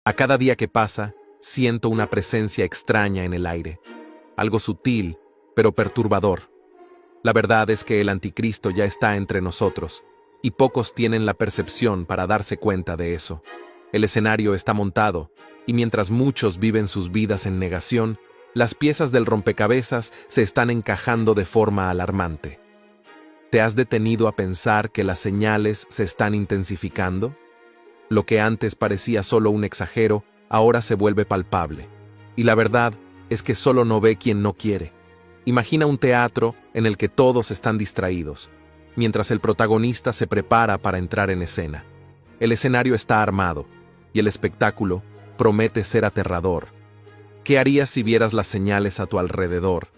A cada día que pasa, siento una presencia extraña en el aire, algo sutil, pero perturbador. La verdad es que el anticristo ya está entre nosotros, y pocos tienen la percepción para darse cuenta de eso. El escenario está montado, y mientras muchos viven sus vidas en negación, las piezas del rompecabezas se están encajando de forma alarmante. ¿Te has detenido a pensar que las señales se están intensificando? Lo que antes parecía solo un exagero, ahora se vuelve palpable. Y la verdad es que solo no ve quien no quiere. Imagina un teatro en el que todos están distraídos, mientras el protagonista se prepara para entrar en escena. El escenario está armado, y el espectáculo promete ser aterrador. ¿Qué harías si vieras las señales a tu alrededor?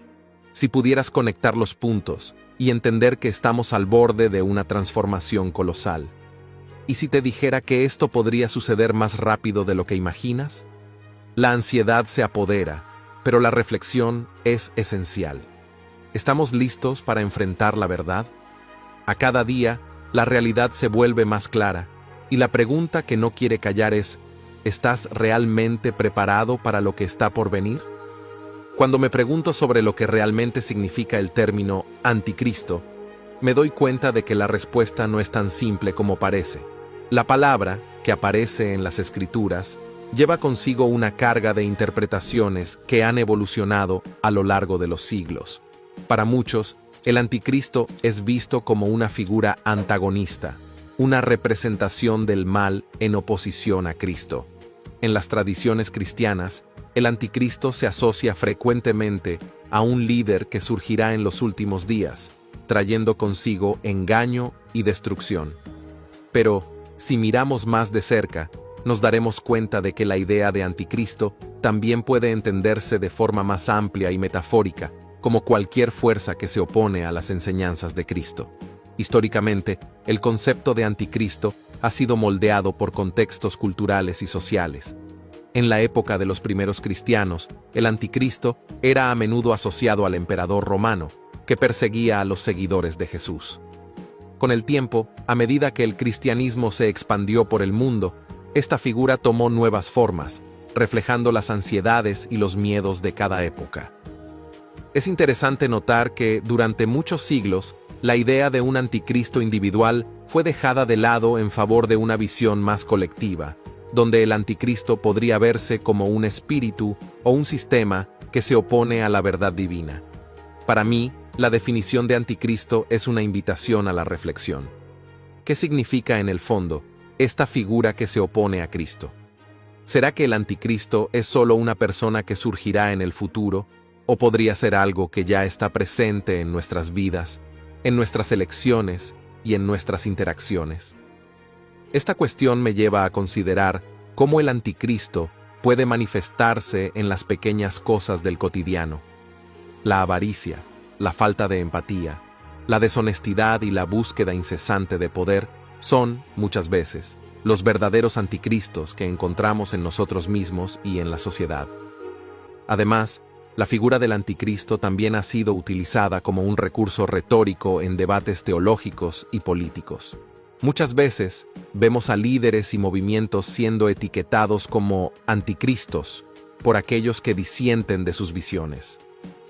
Si pudieras conectar los puntos y entender que estamos al borde de una transformación colosal. ¿Y si te dijera que esto podría suceder más rápido de lo que imaginas? La ansiedad se apodera, pero la reflexión es esencial. ¿Estamos listos para enfrentar la verdad? A cada día, la realidad se vuelve más clara, y la pregunta que no quiere callar es, ¿estás realmente preparado para lo que está por venir? Cuando me pregunto sobre lo que realmente significa el término anticristo, me doy cuenta de que la respuesta no es tan simple como parece. La palabra, que aparece en las Escrituras, lleva consigo una carga de interpretaciones que han evolucionado a lo largo de los siglos. Para muchos, el anticristo es visto como una figura antagonista, una representación del mal en oposición a Cristo. En las tradiciones cristianas, el anticristo se asocia frecuentemente a un líder que surgirá en los últimos días, trayendo consigo engaño y destrucción. Pero, si miramos más de cerca, nos daremos cuenta de que la idea de anticristo también puede entenderse de forma más amplia y metafórica, como cualquier fuerza que se opone a las enseñanzas de Cristo. Históricamente, el concepto de anticristo ha sido moldeado por contextos culturales y sociales. En la época de los primeros cristianos, el anticristo era a menudo asociado al emperador romano, que perseguía a los seguidores de Jesús. Con el tiempo, a medida que el cristianismo se expandió por el mundo, esta figura tomó nuevas formas, reflejando las ansiedades y los miedos de cada época. Es interesante notar que, durante muchos siglos, la idea de un anticristo individual fue dejada de lado en favor de una visión más colectiva, donde el anticristo podría verse como un espíritu o un sistema que se opone a la verdad divina. Para mí, la definición de anticristo es una invitación a la reflexión. ¿Qué significa en el fondo esta figura que se opone a Cristo? ¿Será que el anticristo es solo una persona que surgirá en el futuro, o podría ser algo que ya está presente en nuestras vidas, en nuestras elecciones y en nuestras interacciones? Esta cuestión me lleva a considerar cómo el anticristo puede manifestarse en las pequeñas cosas del cotidiano. La avaricia, la falta de empatía, la deshonestidad y la búsqueda incesante de poder son, muchas veces, los verdaderos anticristos que encontramos en nosotros mismos y en la sociedad. Además, la figura del anticristo también ha sido utilizada como un recurso retórico en debates teológicos y políticos. Muchas veces vemos a líderes y movimientos siendo etiquetados como anticristos por aquellos que disienten de sus visiones.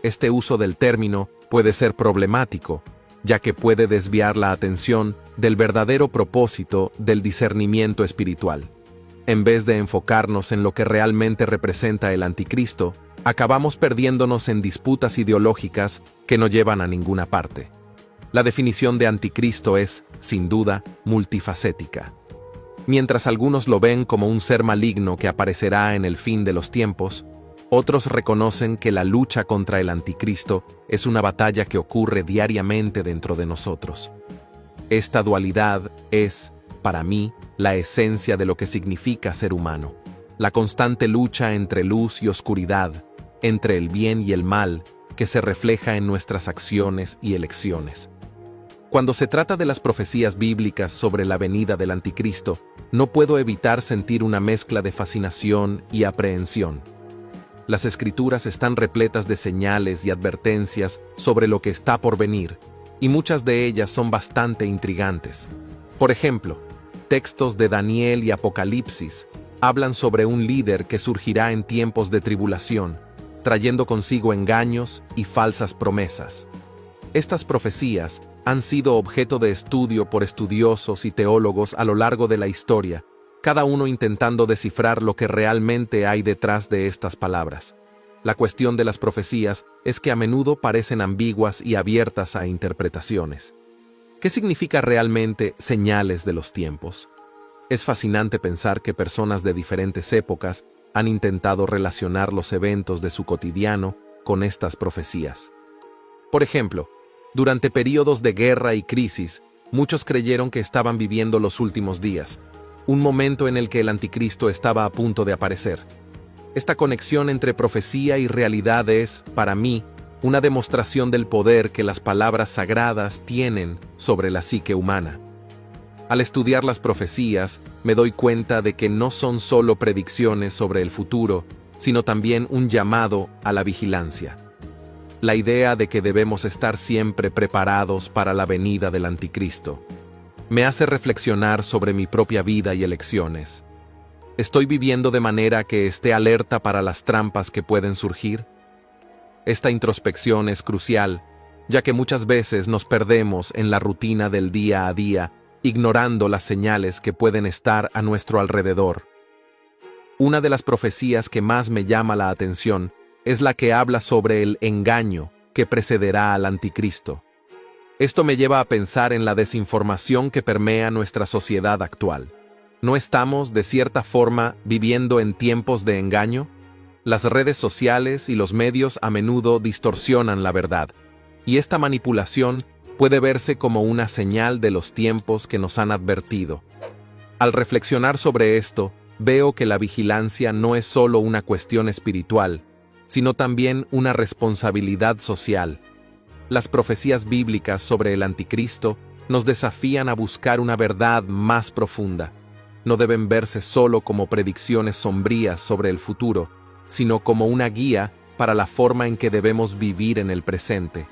Este uso del término puede ser problemático, ya que puede desviar la atención del verdadero propósito del discernimiento espiritual. En vez de enfocarnos en lo que realmente representa el anticristo, acabamos perdiéndonos en disputas ideológicas que no llevan a ninguna parte. La definición de anticristo es, sin duda, multifacética. Mientras algunos lo ven como un ser maligno que aparecerá en el fin de los tiempos, otros reconocen que la lucha contra el anticristo es una batalla que ocurre diariamente dentro de nosotros. Esta dualidad es, para mí, la esencia de lo que significa ser humano. La constante lucha entre luz y oscuridad, entre el bien y el mal, que se refleja en nuestras acciones y elecciones. Cuando se trata de las profecías bíblicas sobre la venida del anticristo, no puedo evitar sentir una mezcla de fascinación y aprehensión. Las Escrituras están repletas de señales y advertencias sobre lo que está por venir, y muchas de ellas son bastante intrigantes. Por ejemplo, textos de Daniel y Apocalipsis hablan sobre un líder que surgirá en tiempos de tribulación, trayendo consigo engaños y falsas promesas. Estas profecías han sido objeto de estudio por estudiosos y teólogos a lo largo de la historia, cada uno intentando descifrar lo que realmente hay detrás de estas palabras. La cuestión de las profecías es que a menudo parecen ambiguas y abiertas a interpretaciones. ¿Qué significa realmente señales de los tiempos? Es fascinante pensar que personas de diferentes épocas han intentado relacionar los eventos de su cotidiano con estas profecías. Por ejemplo, durante períodos de guerra y crisis, muchos creyeron que estaban viviendo los últimos días, un momento en el que el anticristo estaba a punto de aparecer. Esta conexión entre profecía y realidad es, para mí, una demostración del poder que las palabras sagradas tienen sobre la psique humana. Al estudiar las profecías, me doy cuenta de que no son solo predicciones sobre el futuro, sino también un llamado a la vigilancia. La idea de que debemos estar siempre preparados para la venida del anticristo me hace reflexionar sobre mi propia vida y elecciones. ¿Estoy viviendo de manera que esté alerta para las trampas que pueden surgir? Esta introspección es crucial, ya que muchas veces nos perdemos en la rutina del día a día, ignorando las señales que pueden estar a nuestro alrededor. Una de las profecías que más me llama la atención es la que habla sobre el engaño que precederá al anticristo. Esto me lleva a pensar en la desinformación que permea nuestra sociedad actual. ¿No estamos, de cierta forma, viviendo en tiempos de engaño? Las redes sociales y los medios a menudo distorsionan la verdad, y esta manipulación puede verse como una señal de los tiempos que nos han advertido. Al reflexionar sobre esto, veo que la vigilancia no es solo una cuestión espiritual, sino también una responsabilidad social. Las profecías bíblicas sobre el anticristo nos desafían a buscar una verdad más profunda. No deben verse solo como predicciones sombrías sobre el futuro, sino como una guía para la forma en que debemos vivir en el presente.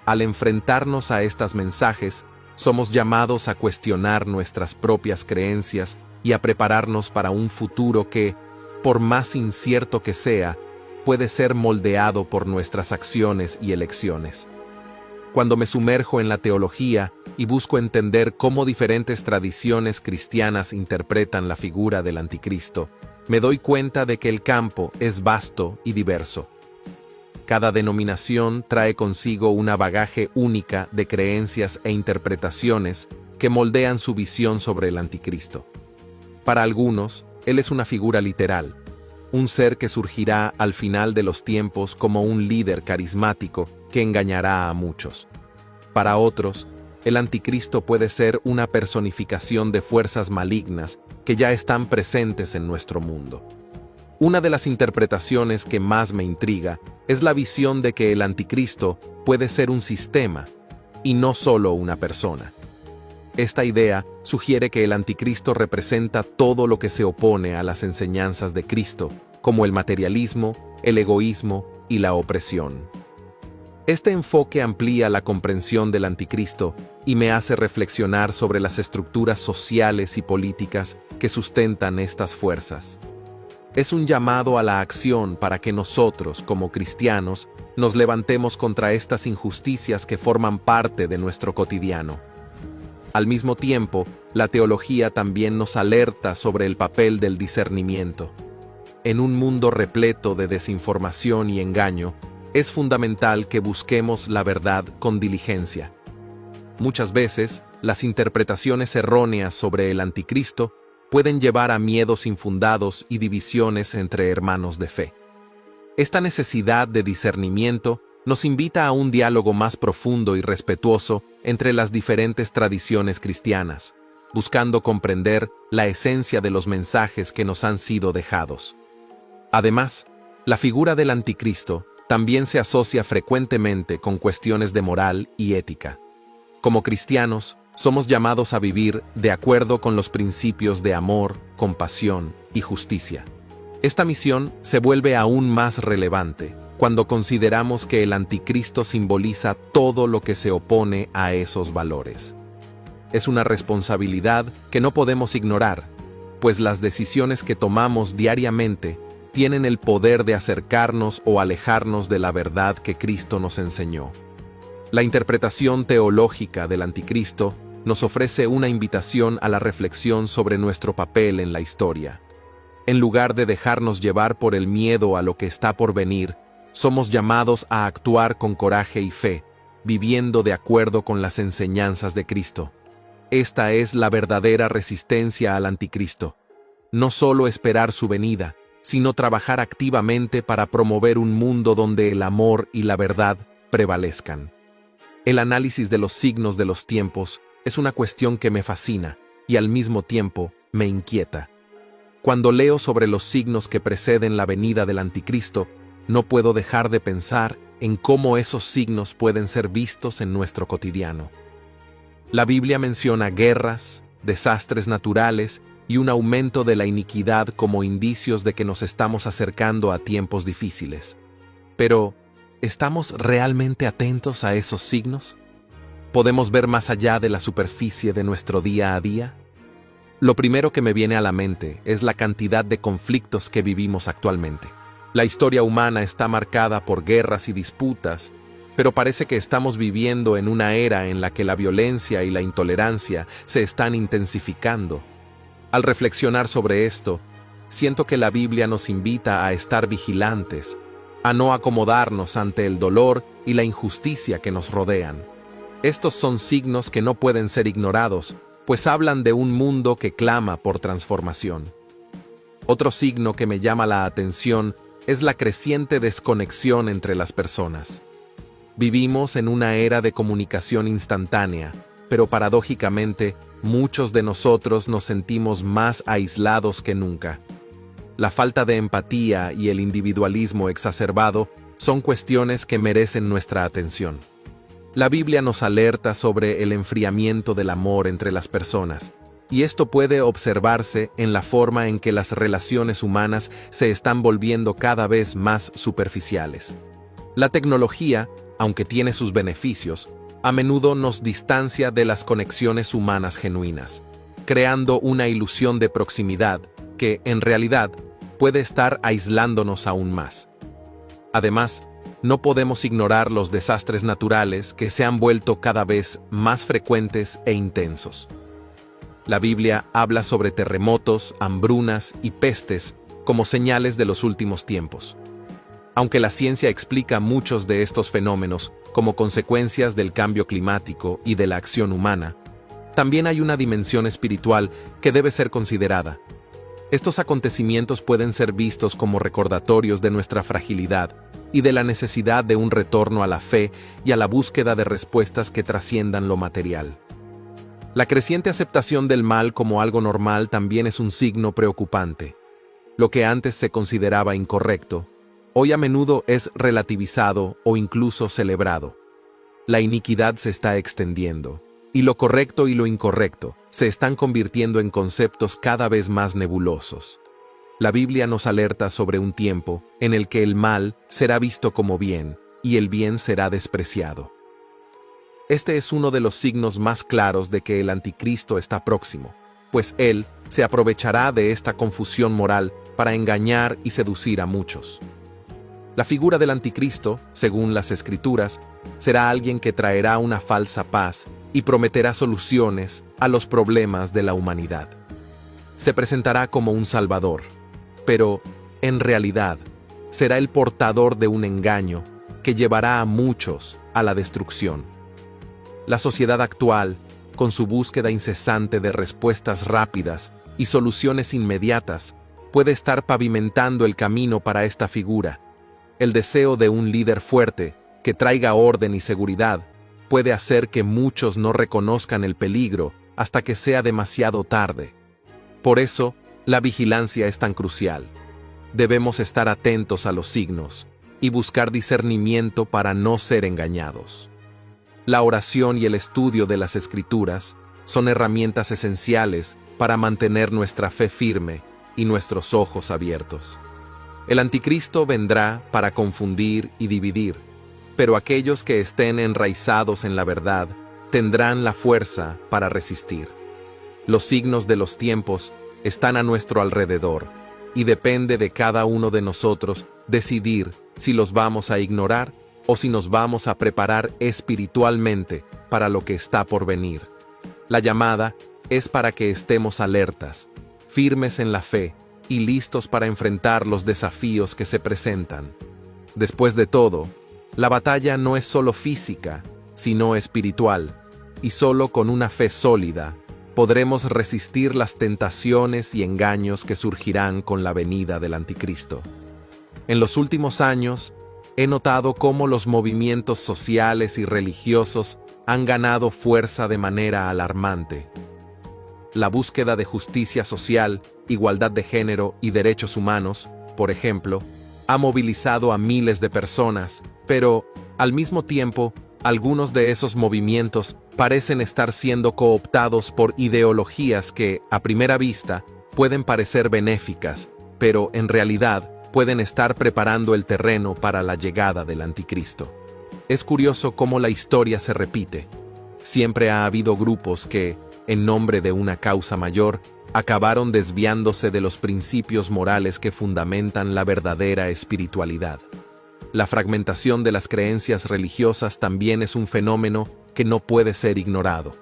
Al enfrentarnos a estos mensajes, somos llamados a cuestionar nuestras propias creencias y a prepararnos para un futuro que, por más incierto que sea, puede ser moldeado por nuestras acciones y elecciones. Cuando me sumerjo en la teología y busco entender cómo diferentes tradiciones cristianas interpretan la figura del anticristo, me doy cuenta de que el campo es vasto y diverso. Cada denominación trae consigo una bagaje única de creencias e interpretaciones que moldean su visión sobre el anticristo. Para algunos, él es una figura literal, un ser que surgirá al final de los tiempos como un líder carismático que engañará a muchos. Para otros, el anticristo puede ser una personificación de fuerzas malignas que ya están presentes en nuestro mundo. Una de las interpretaciones que más me intriga es la visión de que el anticristo puede ser un sistema y no solo una persona. Esta idea sugiere que el anticristo representa todo lo que se opone a las enseñanzas de Cristo, como el materialismo, el egoísmo y la opresión. Este enfoque amplía la comprensión del anticristo y me hace reflexionar sobre las estructuras sociales y políticas que sustentan estas fuerzas. Es un llamado a la acción para que nosotros, como cristianos, nos levantemos contra estas injusticias que forman parte de nuestro cotidiano. Al mismo tiempo, la teología también nos alerta sobre el papel del discernimiento. En un mundo repleto de desinformación y engaño, es fundamental que busquemos la verdad con diligencia. Muchas veces, las interpretaciones erróneas sobre el anticristo pueden llevar a miedos infundados y divisiones entre hermanos de fe. Esta necesidad de discernimiento nos invita a un diálogo más profundo y respetuoso entre las diferentes tradiciones cristianas, buscando comprender la esencia de los mensajes que nos han sido dejados. Además, la figura del anticristo también se asocia frecuentemente con cuestiones de moral y ética. Como cristianos, somos llamados a vivir de acuerdo con los principios de amor, compasión y justicia. Esta misión se vuelve aún más relevante cuando consideramos que el anticristo simboliza todo lo que se opone a esos valores. Es una responsabilidad que no podemos ignorar, pues las decisiones que tomamos diariamente tienen el poder de acercarnos o alejarnos de la verdad que Cristo nos enseñó. La interpretación teológica del Anticristo nos ofrece una invitación a la reflexión sobre nuestro papel en la historia. En lugar de dejarnos llevar por el miedo a lo que está por venir, somos llamados a actuar con coraje y fe, viviendo de acuerdo con las enseñanzas de Cristo. Esta es la verdadera resistencia al Anticristo. No solo esperar su venida, sino trabajar activamente para promover un mundo donde el amor y la verdad prevalezcan. El análisis de los signos de los tiempos es una cuestión que me fascina y al mismo tiempo me inquieta. Cuando leo sobre los signos que preceden la venida del Anticristo, no puedo dejar de pensar en cómo esos signos pueden ser vistos en nuestro cotidiano. La Biblia menciona guerras, desastres naturales y un aumento de la iniquidad como indicios de que nos estamos acercando a tiempos difíciles. Pero, ¿estamos realmente atentos a esos signos? ¿Podemos ver más allá de la superficie de nuestro día a día? Lo primero que me viene a la mente es la cantidad de conflictos que vivimos actualmente. La historia humana está marcada por guerras y disputas, pero parece que estamos viviendo en una era en la que la violencia y la intolerancia se están intensificando. Al reflexionar sobre esto, siento que la Biblia nos invita a estar vigilantes, a no acomodarnos ante el dolor y la injusticia que nos rodean. Estos son signos que no pueden ser ignorados, pues hablan de un mundo que clama por transformación. Otro signo que me llama la atención es la creciente desconexión entre las personas. Vivimos en una era de comunicación instantánea, pero paradójicamente, muchos de nosotros nos sentimos más aislados que nunca. La falta de empatía y el individualismo exacerbado son cuestiones que merecen nuestra atención. La Biblia nos alerta sobre el enfriamiento del amor entre las personas, y esto puede observarse en la forma en que las relaciones humanas se están volviendo cada vez más superficiales. La tecnología, aunque tiene sus beneficios, a menudo nos distancia de las conexiones humanas genuinas, creando una ilusión de proximidad que, en realidad, puede estar aislándonos aún más. Además, no podemos ignorar los desastres naturales que se han vuelto cada vez más frecuentes e intensos. La Biblia habla sobre terremotos, hambrunas y pestes como señales de los últimos tiempos. Aunque la ciencia explica muchos de estos fenómenos como consecuencias del cambio climático y de la acción humana, también hay una dimensión espiritual que debe ser considerada. Estos acontecimientos pueden ser vistos como recordatorios de nuestra fragilidad y de la necesidad de un retorno a la fe y a la búsqueda de respuestas que trasciendan lo material. La creciente aceptación del mal como algo normal también es un signo preocupante. Lo que antes se consideraba incorrecto, hoy a menudo es relativizado o incluso celebrado. La iniquidad se está extendiendo, y lo correcto y lo incorrecto se están convirtiendo en conceptos cada vez más nebulosos. La Biblia nos alerta sobre un tiempo en el que el mal será visto como bien y el bien será despreciado. Este es uno de los signos más claros de que el Anticristo está próximo, pues él se aprovechará de esta confusión moral para engañar y seducir a muchos. La figura del Anticristo, según las Escrituras, será alguien que traerá una falsa paz y prometerá soluciones a los problemas de la humanidad. Se presentará como un salvador, pero, en realidad, será el portador de un engaño que llevará a muchos a la destrucción. La sociedad actual, con su búsqueda incesante de respuestas rápidas y soluciones inmediatas, puede estar pavimentando el camino para esta figura. El deseo de un líder fuerte, que traiga orden y seguridad, puede hacer que muchos no reconozcan el peligro hasta que sea demasiado tarde. Por eso, la vigilancia es tan crucial. Debemos estar atentos a los signos y buscar discernimiento para no ser engañados. La oración y el estudio de las Escrituras son herramientas esenciales para mantener nuestra fe firme y nuestros ojos abiertos. El Anticristo vendrá para confundir y dividir, pero aquellos que estén enraizados en la verdad tendrán la fuerza para resistir. Los signos de los tiempos están a nuestro alrededor, y depende de cada uno de nosotros decidir si los vamos a ignorar o si nos vamos a preparar espiritualmente para lo que está por venir. La llamada es para que estemos alertas, firmes en la fe y listos para enfrentar los desafíos que se presentan. Después de todo, la batalla no es solo física, sino espiritual, y solo con una fe sólida podremos resistir las tentaciones y engaños que surgirán con la venida del Anticristo. En los últimos años, he notado cómo los movimientos sociales y religiosos han ganado fuerza de manera alarmante. La búsqueda de justicia social, igualdad de género y derechos humanos, por ejemplo, ha movilizado a miles de personas, pero, al mismo tiempo, algunos de esos movimientos parecen estar siendo cooptados por ideologías que, a primera vista, pueden parecer benéficas, pero en realidad pueden estar preparando el terreno para la llegada del Anticristo. Es curioso cómo la historia se repite. Siempre ha habido grupos que, en nombre de una causa mayor, acabaron desviándose de los principios morales que fundamentan la verdadera espiritualidad. La fragmentación de las creencias religiosas también es un fenómeno que no puede ser ignorado.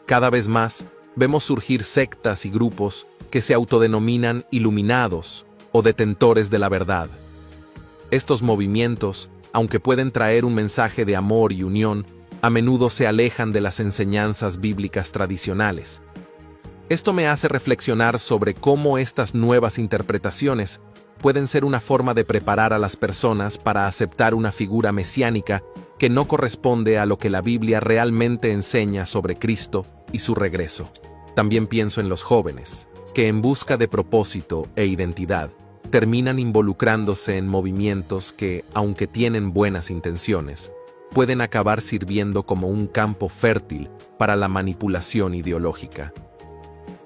Cada vez más, vemos surgir sectas y grupos que se autodenominan iluminados o detentores de la verdad. Estos movimientos, aunque pueden traer un mensaje de amor y unión, a menudo se alejan de las enseñanzas bíblicas tradicionales. Esto me hace reflexionar sobre cómo estas nuevas interpretaciones pueden ser una forma de preparar a las personas para aceptar una figura mesiánica que no corresponde a lo que la Biblia realmente enseña sobre Cristo y su regreso. También pienso en los jóvenes, que en busca de propósito e identidad, terminan involucrándose en movimientos que, aunque tienen buenas intenciones, pueden acabar sirviendo como un campo fértil para la manipulación ideológica.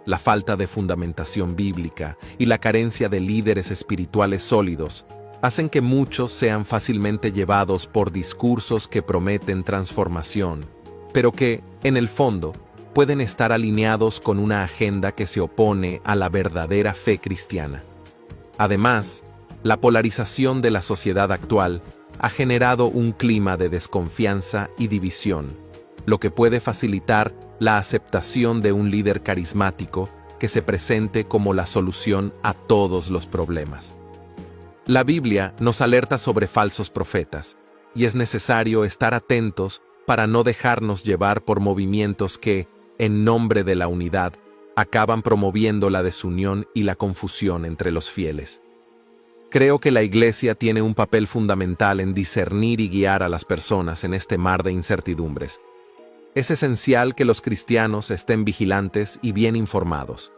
La falta de fundamentación bíblica y la carencia de líderes espirituales sólidos hacen que muchos sean fácilmente llevados por discursos que prometen transformación, pero que, en el fondo, pueden estar alineados con una agenda que se opone a la verdadera fe cristiana. Además, la polarización de la sociedad actual ha generado un clima de desconfianza y división, lo que puede facilitar la aceptación de un líder carismático que se presente como la solución a todos los problemas. La Biblia nos alerta sobre falsos profetas, y es necesario estar atentos para no dejarnos llevar por movimientos que, en nombre de la unidad, acaban promoviendo la desunión y la confusión entre los fieles. Creo que la Iglesia tiene un papel fundamental en discernir y guiar a las personas en este mar de incertidumbres. Es esencial que los cristianos estén vigilantes y bien informados.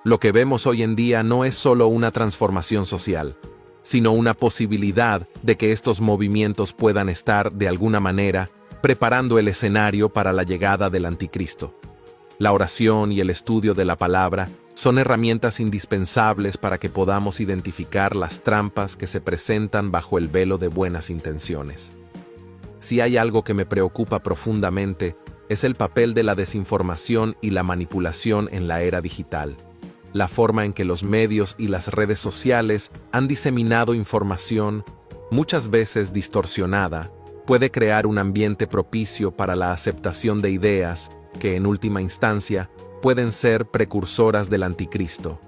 Lo que vemos hoy en día no es solo una transformación social, sino una posibilidad de que estos movimientos puedan estar, de alguna manera, preparando el escenario para la llegada del Anticristo. La oración y el estudio de la palabra son herramientas indispensables para que podamos identificar las trampas que se presentan bajo el velo de buenas intenciones. Si hay algo que me preocupa profundamente, es el papel de la desinformación y la manipulación en la era digital. La forma en que los medios y las redes sociales han diseminado información, muchas veces distorsionada, puede crear un ambiente propicio para la aceptación de ideas que, en última instancia, pueden ser precursoras del Anticristo.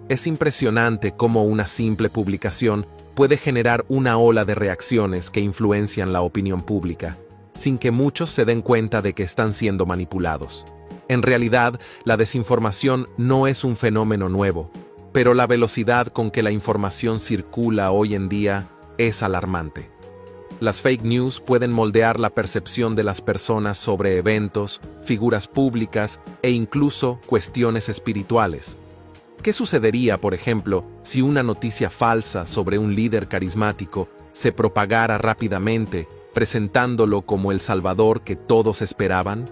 Es impresionante cómo una simple publicación puede generar una ola de reacciones que influencian la opinión pública, sin que muchos se den cuenta de que están siendo manipulados. En realidad, la desinformación no es un fenómeno nuevo, pero la velocidad con que la información circula hoy en día es alarmante. Las fake news pueden moldear la percepción de las personas sobre eventos, figuras públicas e incluso cuestiones espirituales. ¿Qué sucedería, por ejemplo, si una noticia falsa sobre un líder carismático se propagara rápidamente, presentándolo como el Salvador que todos esperaban?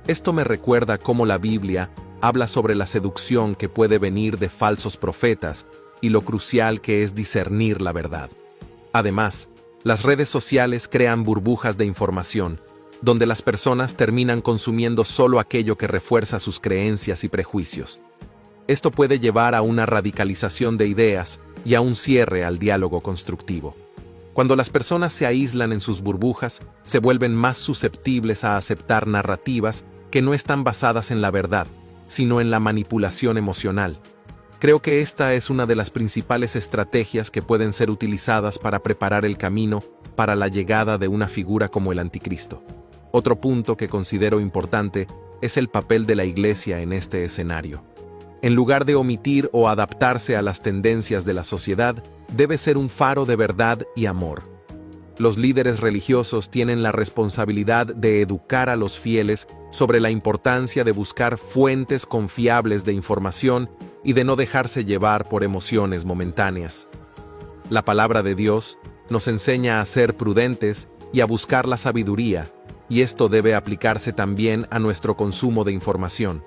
Esto me recuerda cómo la Biblia habla sobre la seducción que puede venir de falsos profetas y lo crucial que es discernir la verdad. Además, las redes sociales crean burbujas de información, donde las personas terminan consumiendo solo aquello que refuerza sus creencias y prejuicios. Esto puede llevar a una radicalización de ideas y a un cierre al diálogo constructivo. Cuando las personas se aíslan en sus burbujas, se vuelven más susceptibles a aceptar narrativas que no están basadas en la verdad, sino en la manipulación emocional. Creo que esta es una de las principales estrategias que pueden ser utilizadas para preparar el camino para la llegada de una figura como el Anticristo. Otro punto que considero importante es el papel de la Iglesia en este escenario. En lugar de omitir o adaptarse a las tendencias de la sociedad, debe ser un faro de verdad y amor. Los líderes religiosos tienen la responsabilidad de educar a los fieles sobre la importancia de buscar fuentes confiables de información y de no dejarse llevar por emociones momentáneas. La palabra de Dios nos enseña a ser prudentes y a buscar la sabiduría, y esto debe aplicarse también a nuestro consumo de información.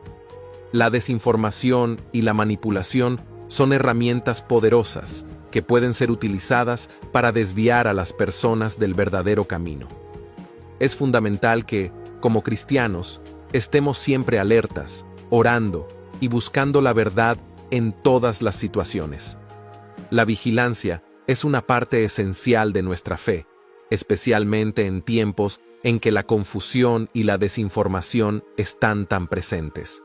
La desinformación y la manipulación son herramientas poderosas que pueden ser utilizadas para desviar a las personas del verdadero camino. Es fundamental que, como cristianos, estemos siempre alertas, orando y buscando la verdad en todas las situaciones. La vigilancia es una parte esencial de nuestra fe, especialmente en tiempos en que la confusión y la desinformación están tan presentes.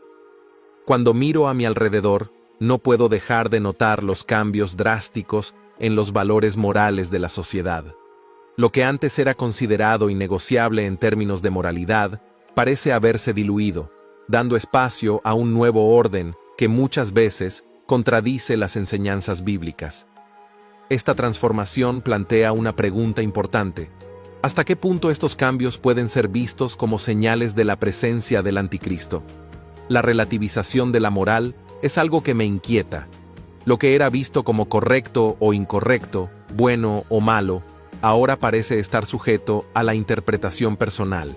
Cuando miro a mi alrededor, no puedo dejar de notar los cambios drásticos en los valores morales de la sociedad. Lo que antes era considerado innegociable en términos de moralidad, parece haberse diluido, dando espacio a un nuevo orden que muchas veces contradice las enseñanzas bíblicas. Esta transformación plantea una pregunta importante. ¿Hasta qué punto estos cambios pueden ser vistos como señales de la presencia del Anticristo? La relativización de la moral es algo que me inquieta. Lo que era visto como correcto o incorrecto, bueno o malo, ahora parece estar sujeto a la interpretación personal.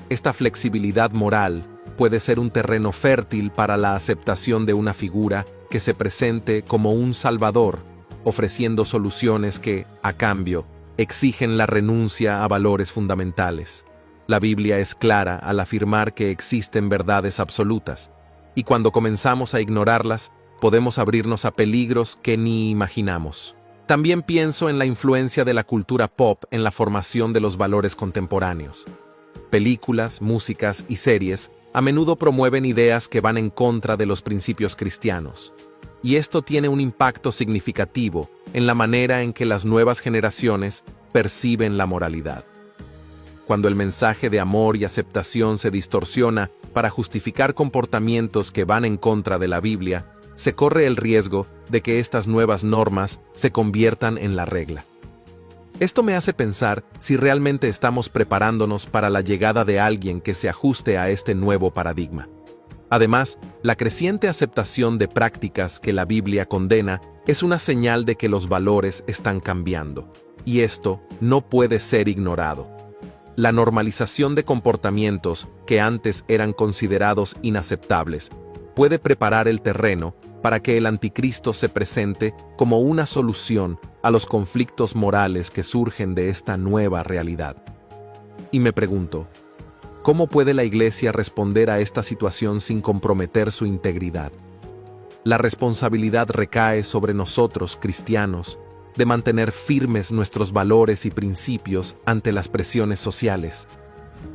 Esta flexibilidad moral puede ser un terreno fértil para la aceptación de una figura que se presente como un salvador, ofreciendo soluciones que, a cambio, exigen la renuncia a valores fundamentales. La Biblia es clara al afirmar que existen verdades absolutas, y cuando comenzamos a ignorarlas, podemos abrirnos a peligros que ni imaginamos. También pienso en la influencia de la cultura pop en la formación de los valores contemporáneos. Películas, músicas y series a menudo promueven ideas que van en contra de los principios cristianos. Y esto tiene un impacto significativo en la manera en que las nuevas generaciones perciben la moralidad. Cuando el mensaje de amor y aceptación se distorsiona para justificar comportamientos que van en contra de la Biblia, se corre el riesgo de que estas nuevas normas se conviertan en la regla. Esto me hace pensar si realmente estamos preparándonos para la llegada de alguien que se ajuste a este nuevo paradigma. Además, la creciente aceptación de prácticas que la Biblia condena es una señal de que los valores están cambiando, y esto no puede ser ignorado. La normalización de comportamientos que antes eran considerados inaceptables puede preparar el terreno para que el Anticristo se presente como una solución a los conflictos morales que surgen de esta nueva realidad. Y me pregunto, ¿cómo puede la Iglesia responder a esta situación sin comprometer su integridad? La responsabilidad recae sobre nosotros, cristianos, de mantener firmes nuestros valores y principios ante las presiones sociales.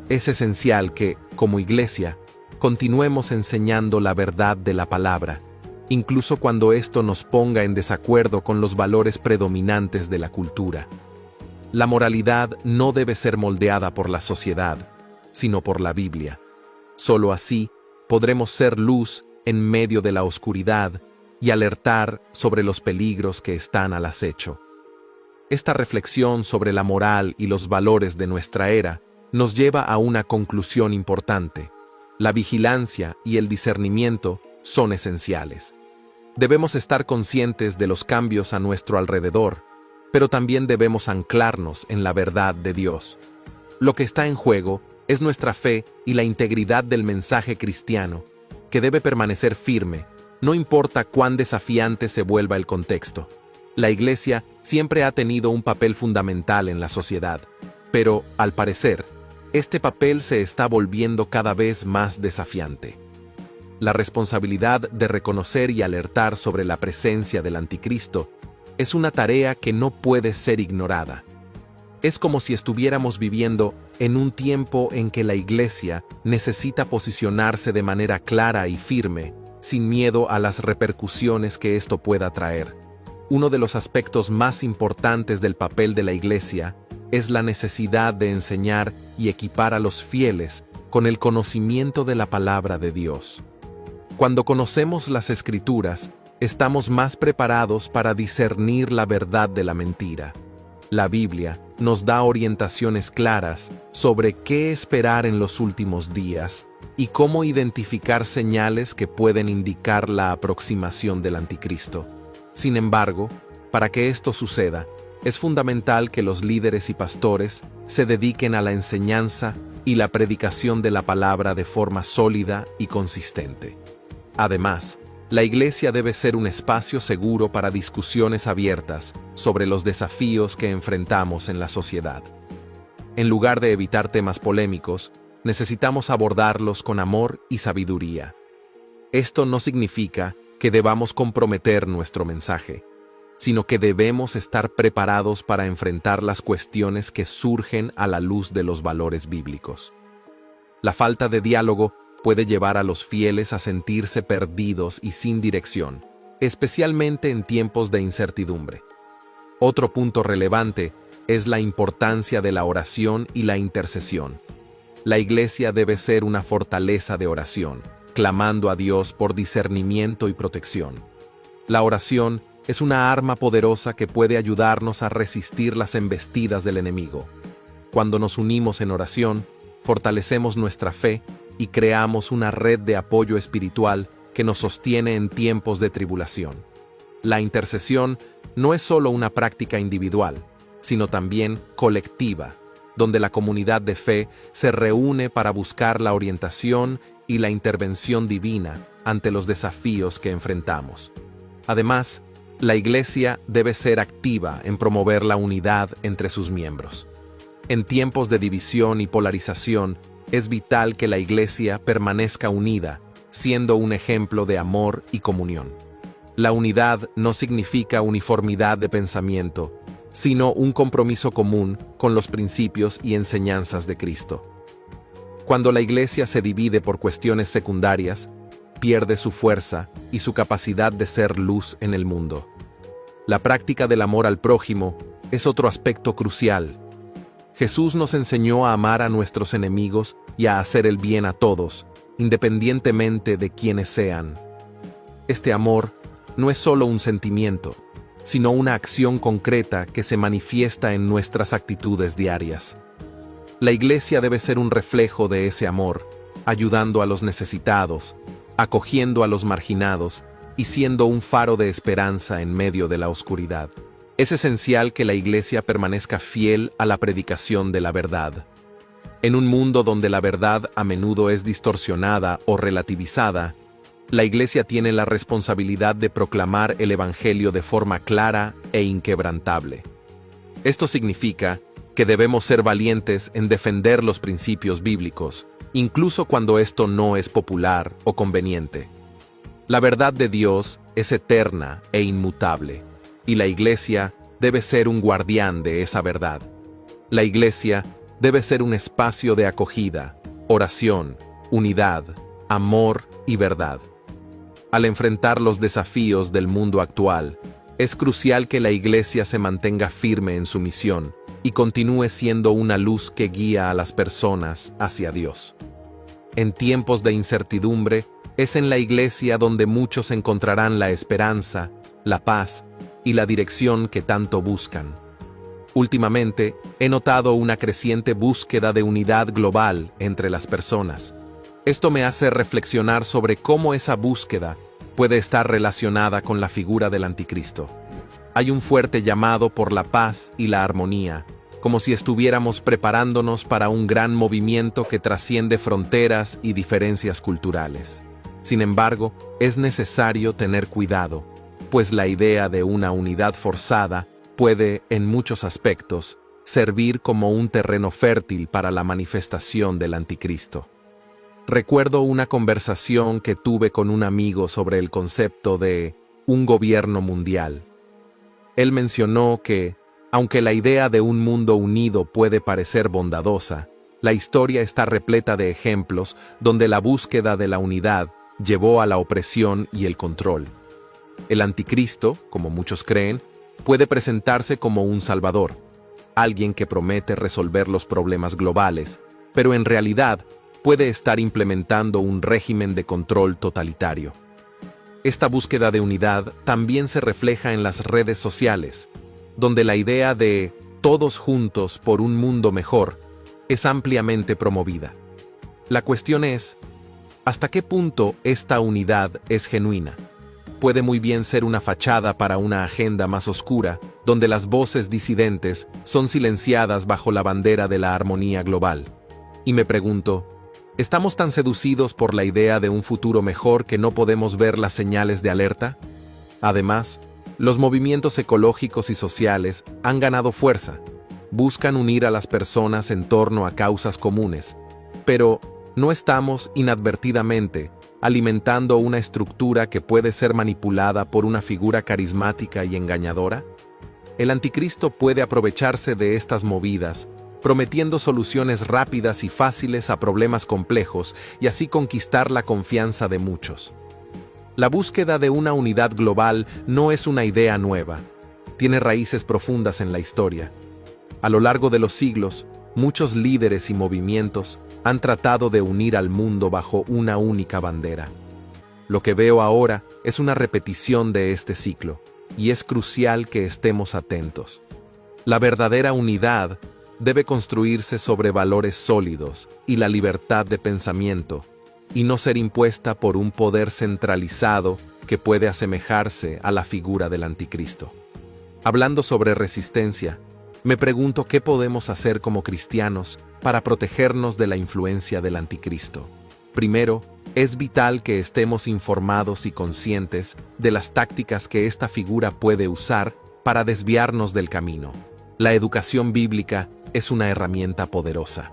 Es esencial que, como Iglesia, continuemos enseñando la verdad de la palabra, incluso cuando esto nos ponga en desacuerdo con los valores predominantes de la cultura. La moralidad no debe ser moldeada por la sociedad, sino por la Biblia. Solo así podremos ser luz en medio de la oscuridad y alertar sobre los peligros que están al acecho. Esta reflexión sobre la moral y los valores de nuestra era nos lleva a una conclusión importante. La vigilancia y el discernimiento son esenciales. Debemos estar conscientes de los cambios a nuestro alrededor, pero también debemos anclarnos en la verdad de Dios. Lo que está en juego es nuestra fe y la integridad del mensaje cristiano, que debe permanecer firme, no importa cuán desafiante se vuelva el contexto. La Iglesia siempre ha tenido un papel fundamental en la sociedad, pero, al parecer, este papel se está volviendo cada vez más desafiante. La responsabilidad de reconocer y alertar sobre la presencia del anticristo es una tarea que no puede ser ignorada. Es como si estuviéramos viviendo en un tiempo en que la Iglesia necesita posicionarse de manera clara y firme, sin miedo a las repercusiones que esto pueda traer. Uno de los aspectos más importantes del papel de la Iglesia es la necesidad de enseñar y equipar a los fieles con el conocimiento de la palabra de Dios. Cuando conocemos las Escrituras, estamos más preparados para discernir la verdad de la mentira. La Biblia nos da orientaciones claras sobre qué esperar en los últimos días y cómo identificar señales que pueden indicar la aproximación del anticristo. Sin embargo, para que esto suceda, es fundamental que los líderes y pastores se dediquen a la enseñanza y la predicación de la palabra de forma sólida y consistente. Además, la Iglesia debe ser un espacio seguro para discusiones abiertas sobre los desafíos que enfrentamos en la sociedad. En lugar de evitar temas polémicos, necesitamos abordarlos con amor y sabiduría. Esto no significa que debamos comprometer nuestro mensaje, sino que debemos estar preparados para enfrentar las cuestiones que surgen a la luz de los valores bíblicos. La falta de diálogo puede llevar a los fieles a sentirse perdidos y sin dirección, especialmente en tiempos de incertidumbre. Otro punto relevante es la importancia de la oración y la intercesión. La Iglesia debe ser una fortaleza de oración, clamando a Dios por discernimiento y protección. La oración es una arma poderosa que puede ayudarnos a resistir las embestidas del enemigo. Cuando nos unimos en oración, fortalecemos nuestra fe y creamos una red de apoyo espiritual que nos sostiene en tiempos de tribulación. La intercesión no es solo una práctica individual, sino también colectiva, donde la comunidad de fe se reúne para buscar la orientación y la intervención divina ante los desafíos que enfrentamos. Además, la Iglesia debe ser activa en promover la unidad entre sus miembros. En tiempos de división y polarización, es vital que la Iglesia permanezca unida, siendo un ejemplo de amor y comunión. La unidad no significa uniformidad de pensamiento, sino un compromiso común con los principios y enseñanzas de Cristo. Cuando la Iglesia se divide por cuestiones secundarias, pierde su fuerza y su capacidad de ser luz en el mundo. La práctica del amor al prójimo es otro aspecto crucial. Jesús nos enseñó a amar a nuestros enemigos y a hacer el bien a todos, independientemente de quiénes sean. Este amor no es solo un sentimiento, sino una acción concreta que se manifiesta en nuestras actitudes diarias. La Iglesia debe ser un reflejo de ese amor, ayudando a los necesitados, acogiendo a los marginados y siendo un faro de esperanza en medio de la oscuridad. Es esencial que la Iglesia permanezca fiel a la predicación de la verdad. En un mundo donde la verdad a menudo es distorsionada o relativizada, la Iglesia tiene la responsabilidad de proclamar el Evangelio de forma clara e inquebrantable. Esto significa que debemos ser valientes en defender los principios bíblicos, incluso cuando esto no es popular o conveniente. La verdad de Dios es eterna e inmutable, y la Iglesia debe ser un guardián de esa verdad. La Iglesia debe ser un espacio de acogida, oración, unidad, amor y verdad. Al enfrentar los desafíos del mundo actual, es crucial que la Iglesia se mantenga firme en su misión y continúe siendo una luz que guía a las personas hacia Dios. En tiempos de incertidumbre, es en la Iglesia donde muchos encontrarán la esperanza, la paz y la dirección que tanto buscan. Últimamente, he notado una creciente búsqueda de unidad global entre las personas. Esto me hace reflexionar sobre cómo esa búsqueda puede estar relacionada con la figura del anticristo. Hay un fuerte llamado por la paz y la armonía, como si estuviéramos preparándonos para un gran movimiento que trasciende fronteras y diferencias culturales. Sin embargo, es necesario tener cuidado, pues la idea de una unidad forzada puede, en muchos aspectos, servir como un terreno fértil para la manifestación del anticristo. Recuerdo una conversación que tuve con un amigo sobre el concepto de un gobierno mundial. Él mencionó que, aunque la idea de un mundo unido puede parecer bondadosa, la historia está repleta de ejemplos donde la búsqueda de la unidad llevó a la opresión y el control. El anticristo, como muchos creen, puede presentarse como un salvador, alguien que promete resolver los problemas globales, pero en realidad puede estar implementando un régimen de control totalitario. Esta búsqueda de unidad también se refleja en las redes sociales, donde la idea de todos juntos por un mundo mejor es ampliamente promovida. La cuestión es, ¿hasta qué punto esta unidad es genuina? Puede muy bien ser una fachada para una agenda más oscura, donde las voces disidentes son silenciadas bajo la bandera de la armonía global. Y me pregunto, ¿estamos tan seducidos por la idea de un futuro mejor que no podemos ver las señales de alerta? Además, los movimientos ecológicos y sociales han ganado fuerza. Buscan unir a las personas en torno a causas comunes. Pero, ¿no estamos inadvertidamente alimentando una estructura que puede ser manipulada por una figura carismática y engañadora? El anticristo puede aprovecharse de estas movidas, prometiendo soluciones rápidas y fáciles a problemas complejos y así conquistar la confianza de muchos. La búsqueda de una unidad global no es una idea nueva. Tiene raíces profundas en la historia. A lo largo de los siglos, muchos líderes y movimientos han tratado de unir al mundo bajo una única bandera. Lo que veo ahora es una repetición de este ciclo, y es crucial que estemos atentos. La verdadera unidad debe construirse sobre valores sólidos y la libertad de pensamiento, y no ser impuesta por un poder centralizado que puede asemejarse a la figura del anticristo. Hablando sobre resistencia, me pregunto qué podemos hacer como cristianos para protegernos de la influencia del anticristo. Primero, es vital que estemos informados y conscientes de las tácticas que esta figura puede usar para desviarnos del camino. La educación bíblica es una herramienta poderosa.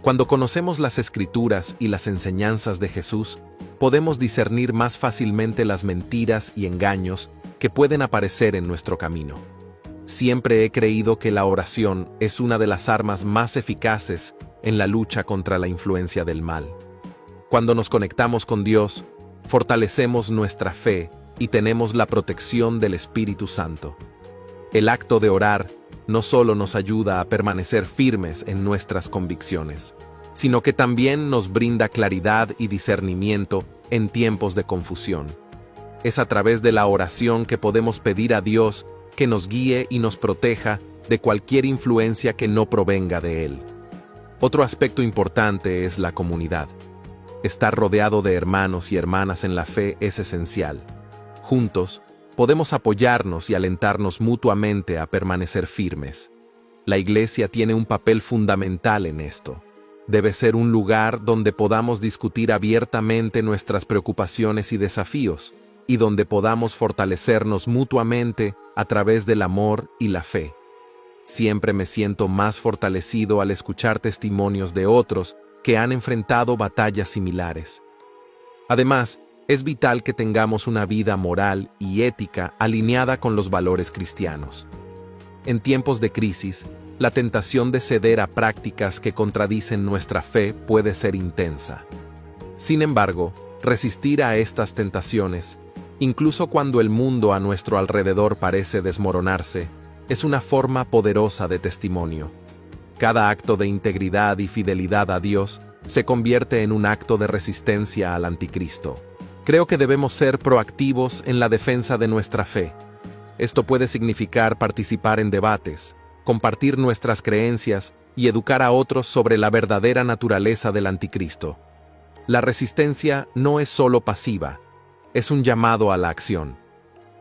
Cuando conocemos las Escrituras y las enseñanzas de Jesús, podemos discernir más fácilmente las mentiras y engaños que pueden aparecer en nuestro camino. Siempre he creído que la oración es una de las armas más eficaces en la lucha contra la influencia del mal. Cuando nos conectamos con Dios, fortalecemos nuestra fe y tenemos la protección del Espíritu Santo. El acto de orar no solo nos ayuda a permanecer firmes en nuestras convicciones, sino que también nos brinda claridad y discernimiento en tiempos de confusión. Es a través de la oración que podemos pedir a Dios que nos guíe y nos proteja de cualquier influencia que no provenga de Él. Otro aspecto importante es la comunidad. Estar rodeado de hermanos y hermanas en la fe es esencial. Juntos, podemos apoyarnos y alentarnos mutuamente a permanecer firmes. La Iglesia tiene un papel fundamental en esto. Debe ser un lugar donde podamos discutir abiertamente nuestras preocupaciones y desafíos, y donde podamos fortalecernos mutuamente a través del amor y la fe. Siempre me siento más fortalecido al escuchar testimonios de otros que han enfrentado batallas similares. Además, es vital que tengamos una vida moral y ética alineada con los valores cristianos. En tiempos de crisis, la tentación de ceder a prácticas que contradicen nuestra fe puede ser intensa. Sin embargo, resistir a estas tentaciones, incluso cuando el mundo a nuestro alrededor parece desmoronarse, es una forma poderosa de testimonio. Cada acto de integridad y fidelidad a Dios se convierte en un acto de resistencia al anticristo. Creo que debemos ser proactivos en la defensa de nuestra fe. Esto puede significar participar en debates, compartir nuestras creencias y educar a otros sobre la verdadera naturaleza del anticristo. La resistencia no es solo pasiva, es un llamado a la acción.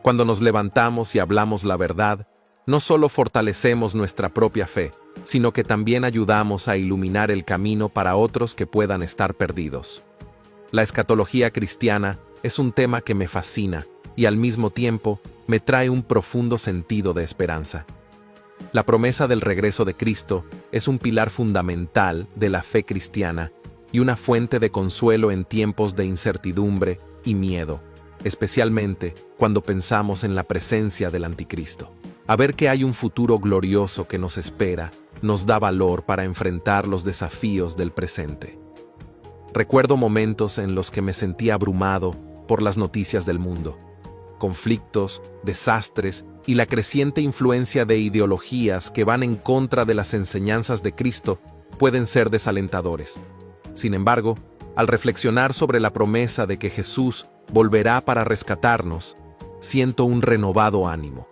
Cuando nos levantamos y hablamos la verdad, no solo fortalecemos nuestra propia fe, sino que también ayudamos a iluminar el camino para otros que puedan estar perdidos. La escatología cristiana es un tema que me fascina y al mismo tiempo me trae un profundo sentido de esperanza. La promesa del regreso de Cristo es un pilar fundamental de la fe cristiana y una fuente de consuelo en tiempos de incertidumbre y miedo, especialmente cuando pensamos en la presencia del Anticristo. Ver que hay un futuro glorioso que nos espera nos da valor para enfrentar los desafíos del presente. Recuerdo momentos en los que me sentí abrumado por las noticias del mundo. Conflictos, desastres y la creciente influencia de ideologías que van en contra de las enseñanzas de Cristo pueden ser desalentadores. Sin embargo, al reflexionar sobre la promesa de que Jesús volverá para rescatarnos, siento un renovado ánimo.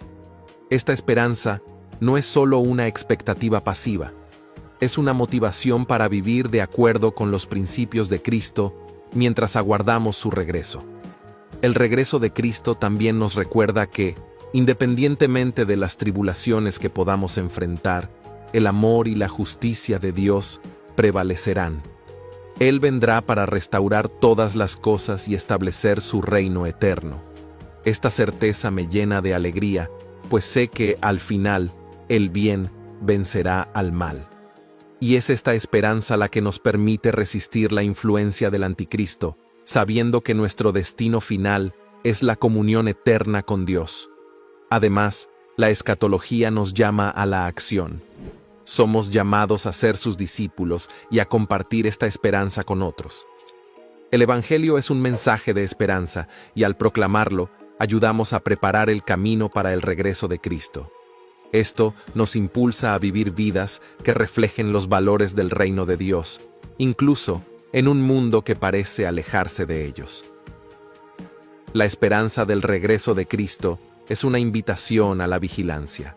Esta esperanza no es solo una expectativa pasiva, es una motivación para vivir de acuerdo con los principios de Cristo mientras aguardamos su regreso. El regreso de Cristo también nos recuerda que, independientemente de las tribulaciones que podamos enfrentar, el amor y la justicia de Dios prevalecerán. Él vendrá para restaurar todas las cosas y establecer su reino eterno. Esta certeza me llena de alegría, pues sé que, al final, el bien vencerá al mal. Y es esta esperanza la que nos permite resistir la influencia del Anticristo, sabiendo que nuestro destino final es la comunión eterna con Dios. Además, la escatología nos llama a la acción. Somos llamados a ser sus discípulos y a compartir esta esperanza con otros. El Evangelio es un mensaje de esperanza y al proclamarlo, ayudamos a preparar el camino para el regreso de Cristo. Esto nos impulsa a vivir vidas que reflejen los valores del reino de Dios, incluso en un mundo que parece alejarse de ellos. La esperanza del regreso de Cristo es una invitación a la vigilancia.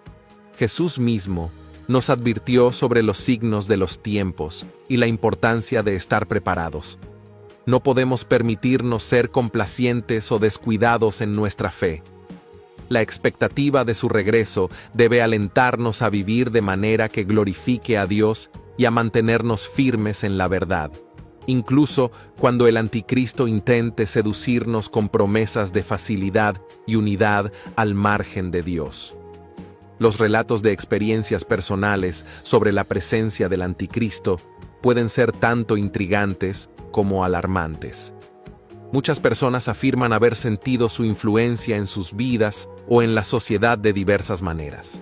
Jesús mismo nos advirtió sobre los signos de los tiempos y la importancia de estar preparados. No podemos permitirnos ser complacientes o descuidados en nuestra fe. La expectativa de su regreso debe alentarnos a vivir de manera que glorifique a Dios y a mantenernos firmes en la verdad, incluso cuando el Anticristo intente seducirnos con promesas de facilidad y unidad al margen de Dios. Los relatos de experiencias personales sobre la presencia del Anticristo pueden ser tanto intrigantes como alarmantes. Muchas personas afirman haber sentido su influencia en sus vidas o en la sociedad de diversas maneras.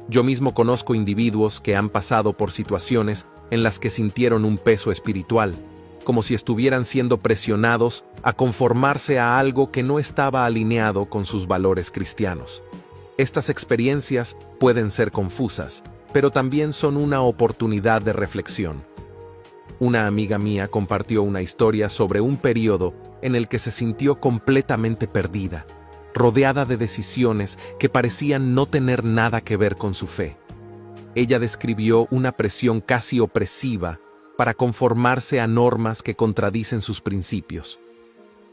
Yo mismo conozco individuos que han pasado por situaciones en las que sintieron un peso espiritual, como si estuvieran siendo presionados a conformarse a algo que no estaba alineado con sus valores cristianos. Estas experiencias pueden ser confusas, pero también son una oportunidad de reflexión. Una amiga mía compartió una historia sobre un periodo en el que se sintió completamente perdida, rodeada de decisiones que parecían no tener nada que ver con su fe. Ella describió una presión casi opresiva para conformarse a normas que contradicen sus principios.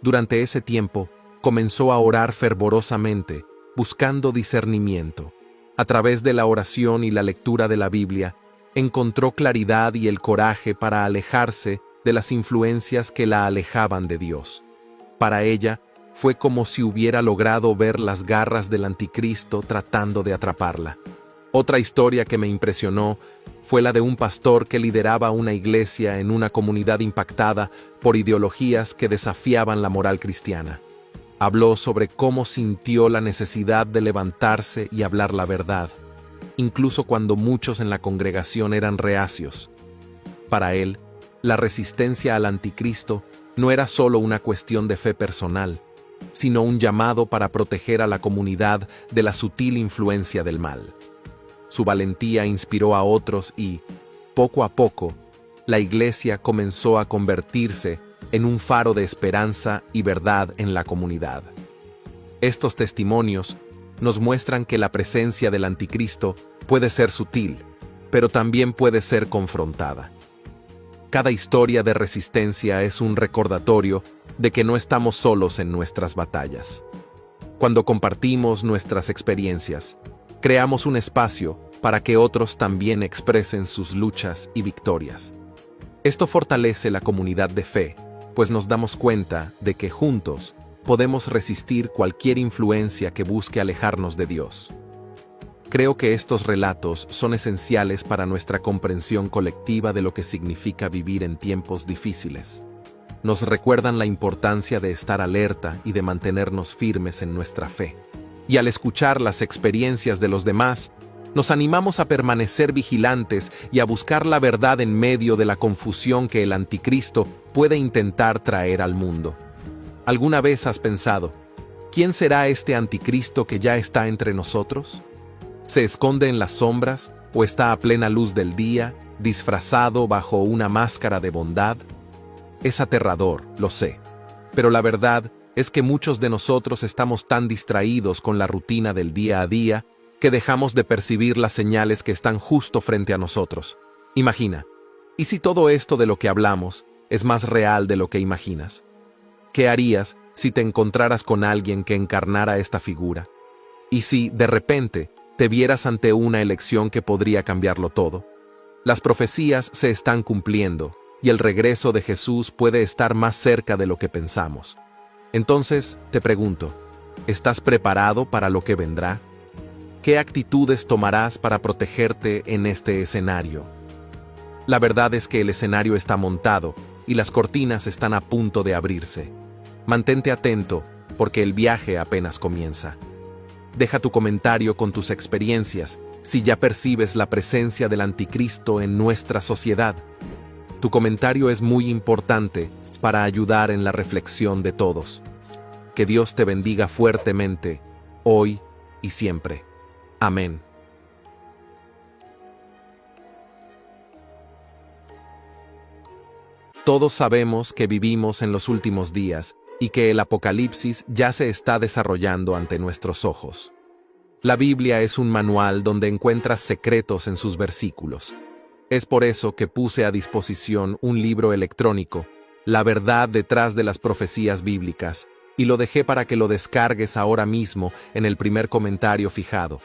Durante ese tiempo, comenzó a orar fervorosamente, buscando discernimiento. A través de la oración y la lectura de la Biblia, encontró claridad y el coraje para alejarse de las influencias que la alejaban de Dios. Para ella, fue como si hubiera logrado ver las garras del Anticristo tratando de atraparla. Otra historia que me impresionó fue la de un pastor que lideraba una iglesia en una comunidad impactada por ideologías que desafiaban la moral cristiana. Habló sobre cómo sintió la necesidad de levantarse y hablar la verdad, incluso cuando muchos en la congregación eran reacios. Para él, la resistencia al Anticristo no era solo una cuestión de fe personal, sino un llamado para proteger a la comunidad de la sutil influencia del mal. Su valentía inspiró a otros y, poco a poco, la iglesia comenzó a convertirse en un faro de esperanza y verdad en la comunidad. Estos testimonios nos muestran que la presencia del Anticristo puede ser sutil, pero también puede ser confrontada. Cada historia de resistencia es un recordatorio de que no estamos solos en nuestras batallas. Cuando compartimos nuestras experiencias, creamos un espacio para que otros también expresen sus luchas y victorias. Esto fortalece la comunidad de fe, pues nos damos cuenta de que juntos podemos resistir cualquier influencia que busque alejarnos de Dios. Creo que estos relatos son esenciales para nuestra comprensión colectiva de lo que significa vivir en tiempos difíciles. Nos recuerdan la importancia de estar alerta y de mantenernos firmes en nuestra fe. Y al escuchar las experiencias de los demás, nos animamos a permanecer vigilantes y a buscar la verdad en medio de la confusión que el anticristo puede intentar traer al mundo. ¿Alguna vez has pensado, quién será este anticristo que ya está entre nosotros? ¿Se esconde en las sombras o está a plena luz del día, disfrazado bajo una máscara de bondad? Es aterrador, lo sé, pero la verdad es que muchos de nosotros estamos tan distraídos con la rutina del día a día que dejamos de percibir las señales que están justo frente a nosotros. Imagina, ¿y si todo esto de lo que hablamos es más real de lo que imaginas? ¿Qué harías si te encontraras con alguien que encarnara esta figura? ¿Y si, de repente, te vieras ante una elección que podría cambiarlo todo? Las profecías se están cumpliendo, y el regreso de Jesús puede estar más cerca de lo que pensamos. Entonces, te pregunto, ¿estás preparado para lo que vendrá? ¿Qué actitudes tomarás para protegerte en este escenario? La verdad es que el escenario está montado, y las cortinas están a punto de abrirse. Mantente atento, porque el viaje apenas comienza. Deja tu comentario con tus experiencias, si ya percibes la presencia del anticristo en nuestra sociedad. Tu comentario es muy importante para ayudar en la reflexión de todos. Que Dios te bendiga fuertemente, hoy y siempre. Amén. Todos sabemos que vivimos en los últimos días y que el Apocalipsis ya se está desarrollando ante nuestros ojos. La Biblia es un manual donde encuentras secretos en sus versículos. Es por eso que puse a disposición un libro electrónico, La verdad detrás de las profecías bíblicas, y lo dejé para que lo descargues ahora mismo en el primer comentario fijado.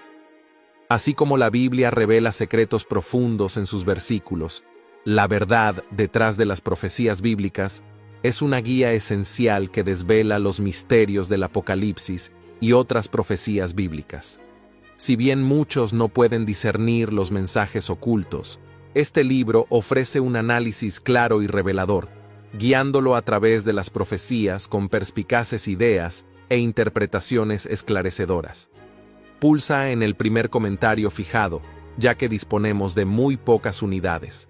Así como la Biblia revela secretos profundos en sus versículos, la verdad detrás de las profecías bíblicas es una guía esencial que desvela los misterios del Apocalipsis y otras profecías bíblicas. Si bien muchos no pueden discernir los mensajes ocultos, este libro ofrece un análisis claro y revelador, guiándolo a través de las profecías con perspicaces ideas e interpretaciones esclarecedoras. Pulsa en el primer comentario fijado, ya que disponemos de muy pocas unidades.